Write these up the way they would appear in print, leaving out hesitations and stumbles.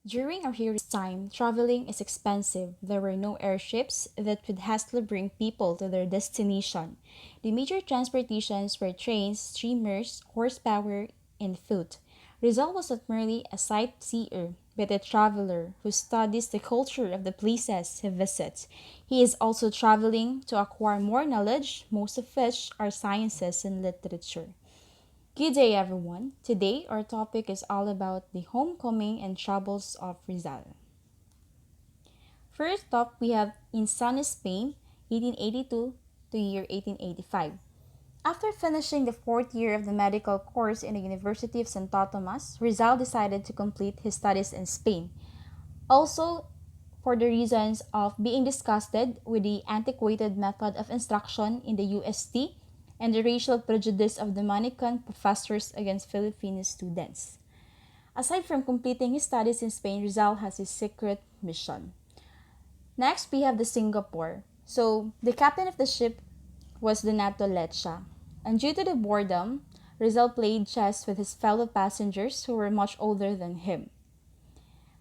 During our hero's time, traveling is expensive. There were no airships that could hastily bring people to their destination. The major transportations were trains, steamers, horsepower, and foot. Rizal was not merely a sightseer, but a traveler who studies the culture of the places he visits. He is also traveling to acquire more knowledge, most of which are sciences and literature. Good day, everyone. Today, our topic is all about the homecoming and troubles of Rizal. First up, we have in sunny Spain, 1882 to year 1885. After finishing the fourth year of the medical course in the University of Santo Tomas, Rizal decided to complete his studies in Spain. Also, for the reasons of being disgusted with the antiquated method of instruction in the UST and the racial prejudice of Dominican professors against Filipino students. Aside from completing his studies in Spain, Rizal has a secret mission. Next, we have the Singapore. So, the captain of the ship was Donato Lecha. And due to the boredom, Rizal played chess with his fellow passengers who were much older than him.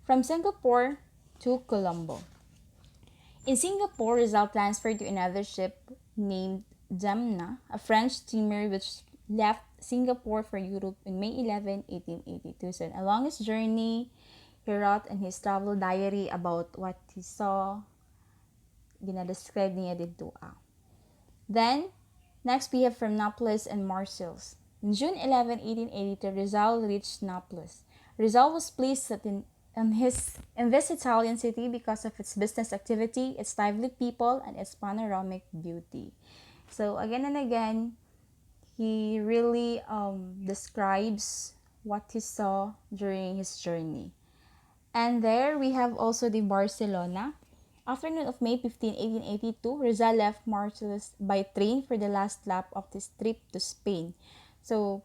From Singapore to Colombo. In Singapore, Rizal transferred to another ship named Jamna, a French steamer which left Singapore for Europe on May 11, 1882. So along his journey, he wrote in his travel diary about what he saw. Ginadescribe niya dito. Then, next we have from Naples and Marseilles. On June 11, 1882, Rizal reached Naples. Rizal was pleased that in this Italian city because of its business activity, its lively people, and its panoramic beauty. So again and again, he really describes what he saw during his journey. And there we have also the Barcelona. Afternoon of May 15, 1882, Rizal left Marseilles by train for the last lap of this trip to Spain. So,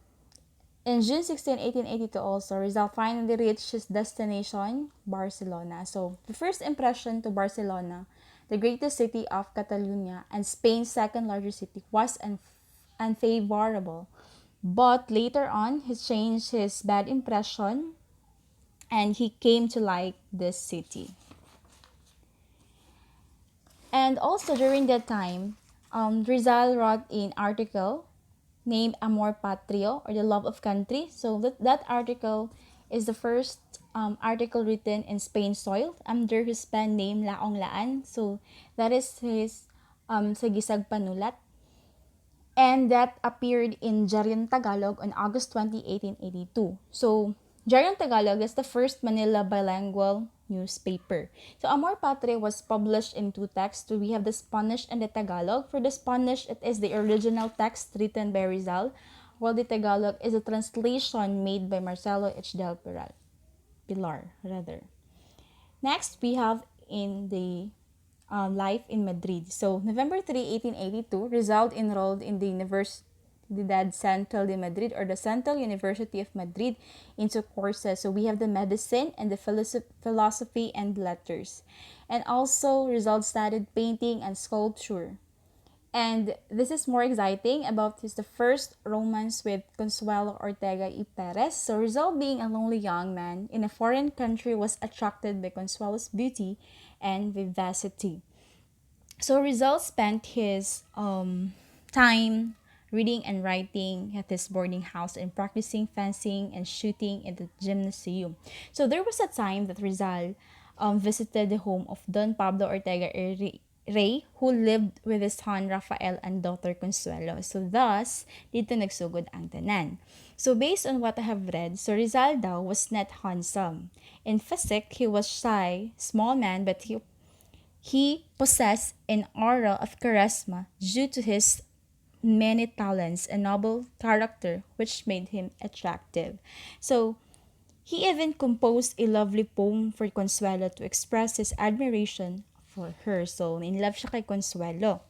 in June 16, 1882 also, Rizal finally reached his destination, Barcelona. So, the first impression to Barcelona, the greatest city of Catalonia and Spain's second largest city, was unfavorable. But later on, he changed his bad impression and he came to like this city. And also during that time, Rizal wrote an article named Amor Patrio or the Love of Country. So that article is the first article written in Spain soil under his pen name Laong Laan. So that is his Sagisag Panulat. And that appeared in Jarion Tagalog on August 20, 1882. So Jarion Tagalog is the first Manila bilingual newspaper. So Amor Patria was published in two texts. So we have the Spanish and the Tagalog. For the Spanish, it is the original text written by Rizal, while the Tagalog is a translation made by Marcelo H. del Pilar. Next, we have in the life in Madrid. So, November 3, 1882, Rizal enrolled in the Universidad Central de Madrid or the Central University of Madrid into courses. So, we have the medicine and the philosophy and letters. And also, Rizal studied painting and sculpture. And this is more exciting about his the first romance with Consuelo Ortega y Perez. So Rizal, being a lonely young man in a foreign country, was attracted by Consuelo's beauty and vivacity. So Rizal spent his time reading and writing at his boarding house and practicing fencing and shooting in the gymnasium. So there was a time that Rizal visited the home of Don Pablo Ortega Rey, who lived with his son Rafael and daughter Consuelo. So thus, dito nagsugod ang tanan. So based on what I have read, so Rizal daw was not handsome. In physique, he was shy, small man, but he possessed an aura of charisma due to his many talents and noble character which made him attractive. So, he even composed a lovely poem for Consuelo to express his admiration for her. So, in love siya kay Consuelo.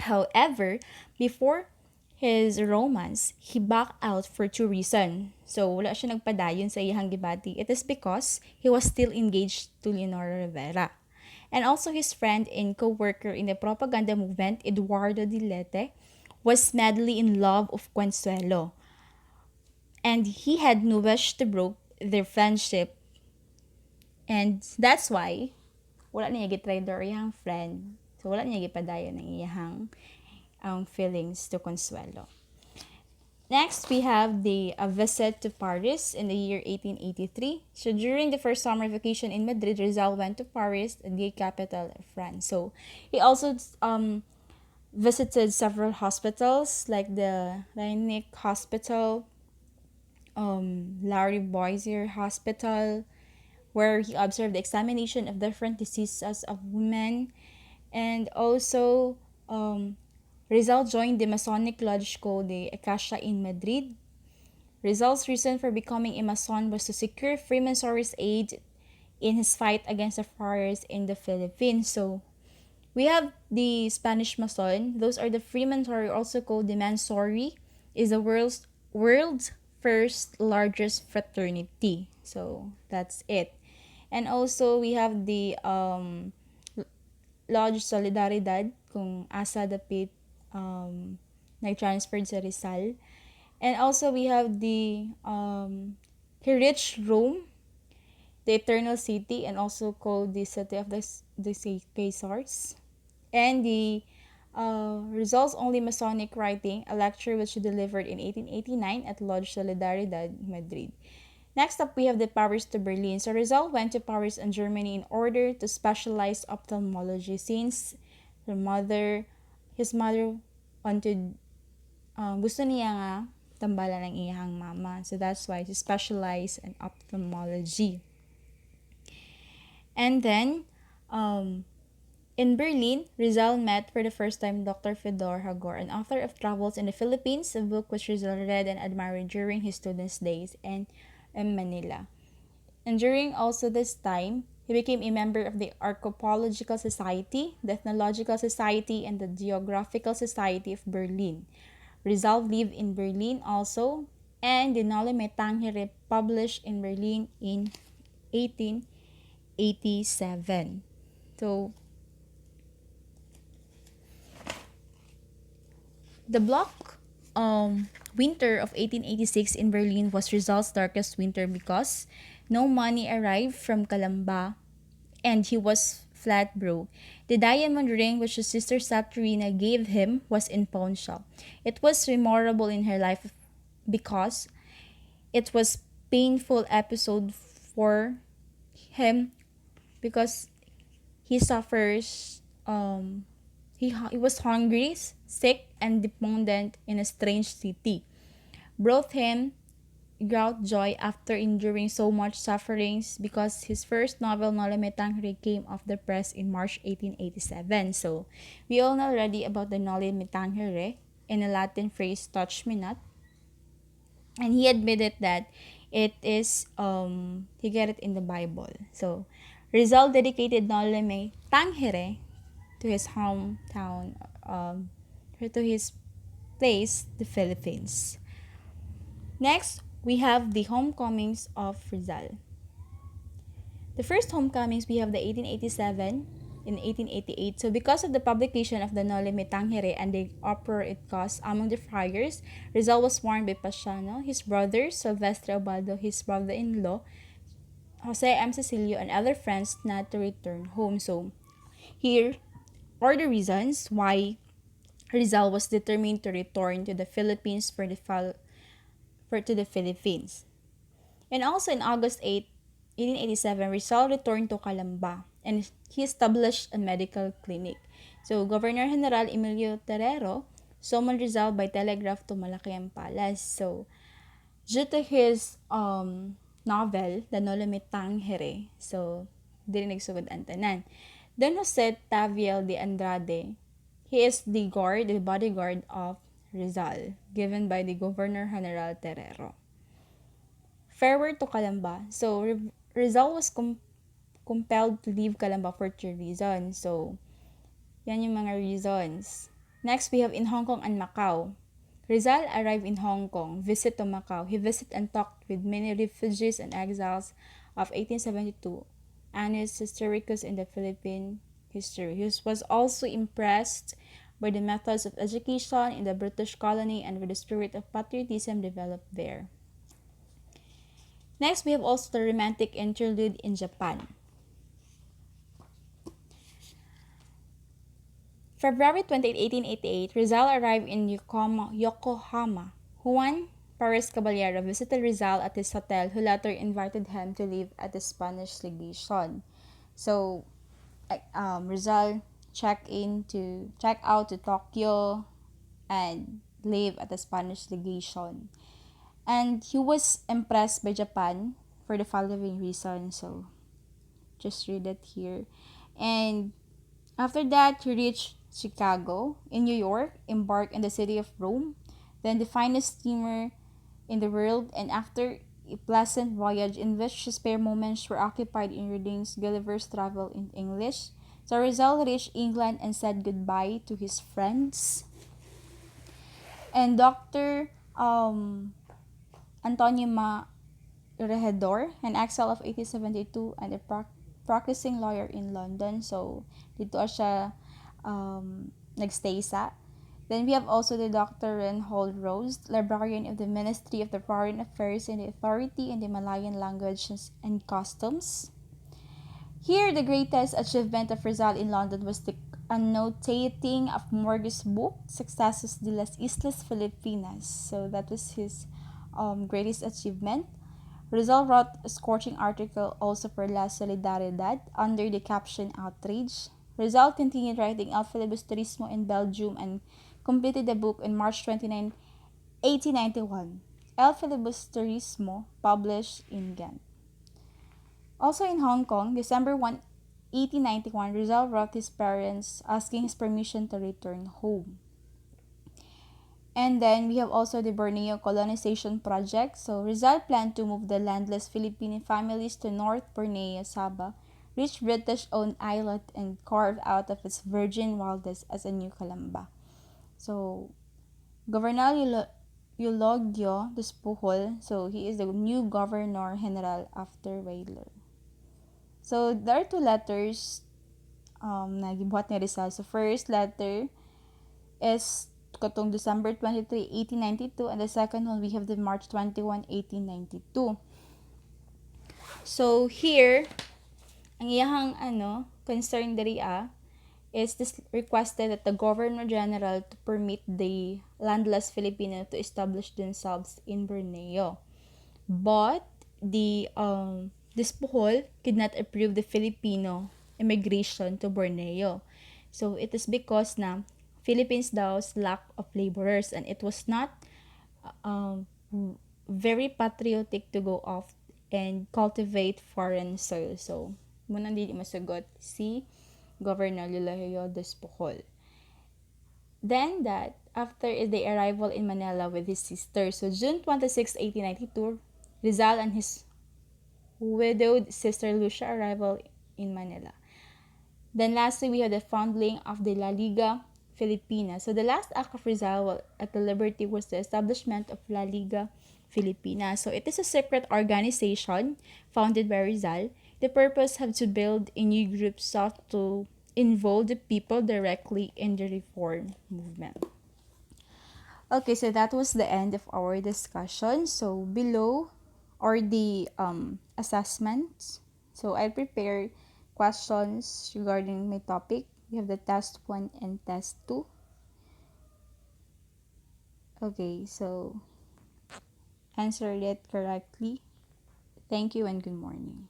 However, before his romance, he backed out for two reasons. So, wala siya nagpadayon sa iyang gibati. It is because he was still engaged to Leonora Rivera. And also his friend and co-worker in the propaganda movement, Eduardo Dilete, was madly in love of Consuelo. And he had no wish to break their friendship And that's why, wala niya gitry door iyang friend. So, wala niya gipadayon ng iyang feelings to Consuelo. Next, we have the a visit to Paris in the year 1883. So during the first summer vacation in Madrid, Rizal went to Paris, the capital of France. So he also visited several hospitals like the Juanico Hospital, Larry Boisier Hospital, where he observed the examination of different diseases of women, and also Rizal joined the Masonic Lodge called the Acacia in Madrid. Rizal's reason for becoming a Mason was to secure Freemasonry's aid in his fight against the friars in the Philippines. So, we have the Spanish Mason. Those are the Freemasonry, also called the Mansory, is the world's first largest fraternity. So, that's it. And also, we have the Lodge Solidaridad, kung asa dapit nag-transferred sa Rizal. And also, we have the he reached Rome, the eternal city, and also called the city of the Caesars. And the results only Masonic writing, a lecture which he delivered in 1889 at Lodge Solidaridad, Madrid. Next up, we have the Paris to Berlin. So Rizal went to Paris and Germany in order to specialize ophthalmology since his mother wanted, gusto niya nga tambalan ng iyang mama. So that's why he specialized in ophthalmology. And then, in Berlin, Rizal met for the first time Dr. Fedor Hagor, an author of travels in the Philippines, a book which Rizal read and admired during his students' days in Manila. And during also this time, he became a member of the Archaeological Society, the Ethnological Society, and the Geographical Society of Berlin. Rizal lived in Berlin also, and the Noli Me Tangere published in Berlin in 1887. So, the block winter of 1886 in Berlin was Rizal's darkest winter because no money arrived from Calamba and he was flat broke. The diamond ring which his sister Saturina gave him was in pawn shop. It was memorable in her life because it was painful episode for him because he suffers he was hungry, sick, and dependent in a strange city. Brought him great joy after enduring so much sufferings because his first novel, Noli Me Tangere, came off the press in March 1887. So, we all know already about the Noli Me Tangere, in a Latin phrase, touch me not. And he admitted that it is, he got it in the Bible. So, Rizal dedicated Noli Me Tangere to his hometown, to his place, the Philippines. Next, we have the homecomings of Rizal. The first homecomings, we have the 1887 and 1888. So because of the publication of the Noli Me Tangere and the uproar it caused among the friars, Rizal was warned by Pasiano, his brother, Silvestre Obaldo, his brother-in-law, Jose M. Cecilio, and other friends not to return home. So here are the reasons why Rizal was determined to return to the Philippines to the Philippines. And also in August 8, 1887, Rizal returned to Calamba and he established a medical clinic. So Governor General Emilio Terrero summoned Rizal by telegraph to Malacañang Palace. So due to his novel, The Noli Me Tangere, so dili nagsugod ang tanan. Don Jose Taviel de Andrade, he is the bodyguard of Rizal, given by the Governor General Terrero. Farewell to Calamba. So, Rizal was compelled to leave Calamba for 2 reasons. So, yan yung mga reasons. Next, we have in Hong Kong and Macau. Rizal arrived in Hong Kong, visit to Macau. He visited and talked with many refugees and exiles of 1872, annus historicus in the Philippine history. He was also impressed by the methods of education in the British colony and with the spirit of patriotism developed there. Next, we have also the romantic interlude in Japan. February 28, 1888, Rizal arrived in Yokohama. Juan Perez Caballero visited Rizal at his hotel, who later invited him to live at the Spanish legation. So, Rizal check out to Tokyo and live at the Spanish legation. And he was impressed by Japan for the following reason. So, just read it here. And after that, he reached Chicago. In New York, embarked in the city of Rome, then the finest steamer in the world, and after a pleasant voyage in which his spare moments were occupied in reading Gulliver's Travel in English, so Rizal reached England and said goodbye to his friends. And Dr. Antonio Regidor, an exile of 1872 and a practicing lawyer in London. So, dito siya nagstay sa. Then we have also the Dr. Reinhold Rose, librarian of the Ministry of the Foreign Affairs and the Authority in the Malayan Languages and Customs. Here, the greatest achievement of Rizal in London was the annotating of Morgan's book, Successos de las Islas Filipinas. So that was his greatest achievement. Rizal wrote a scorching article also for La Solidaridad under the caption Outrage. Rizal continued writing El Filibusterismo in Belgium and completed the book on March 29, 1891. El Filibusterismo, published in Ghent. Also in Hong Kong, December 1, 1891, Rizal wrote his parents asking his permission to return home. And then we have also the Borneo colonization project. So Rizal planned to move the landless Filipino families to North Borneo, Sabah, rich British-owned islet, and carve out of its virgin wilderness as a new Calamba. So Governor Eulogio Despujols, so he is the new Governor General after Weyler. So there are two letters na gibuhat ni Rizal. So first letter is katong December 23, 1892, and the second one we have the March 21, 1892. So here, ang iyahang concern diri is this requested that the Governor General to permit the landless Filipino to establish themselves in Borneo. But the this Bohol could not approve the Filipino immigration to Borneo. So it is because na Philippines daw's lack of laborers, and it was not um, very patriotic to go off and cultivate foreign soil. So muna hindi masugot si Governor Eulogio Despujols. Then that, after the arrival in Manila with his sister, so June 26, 1892, Rizal and his widowed sister Lucia arrival in Manila. Then lastly, we have the founding of the La Liga Filipina. So the last act of Rizal at the Liberty was the establishment of La Liga Filipina. So it is a secret organization founded by Rizal. The purpose had to build a new group sought to involve the people directly in the reform movement. Okay, so that was the end of our discussion. So below are the assessments. So I prepared questions regarding my topic. We have the test 1 and test 2. Okay, so answer it correctly. Thank you and good morning.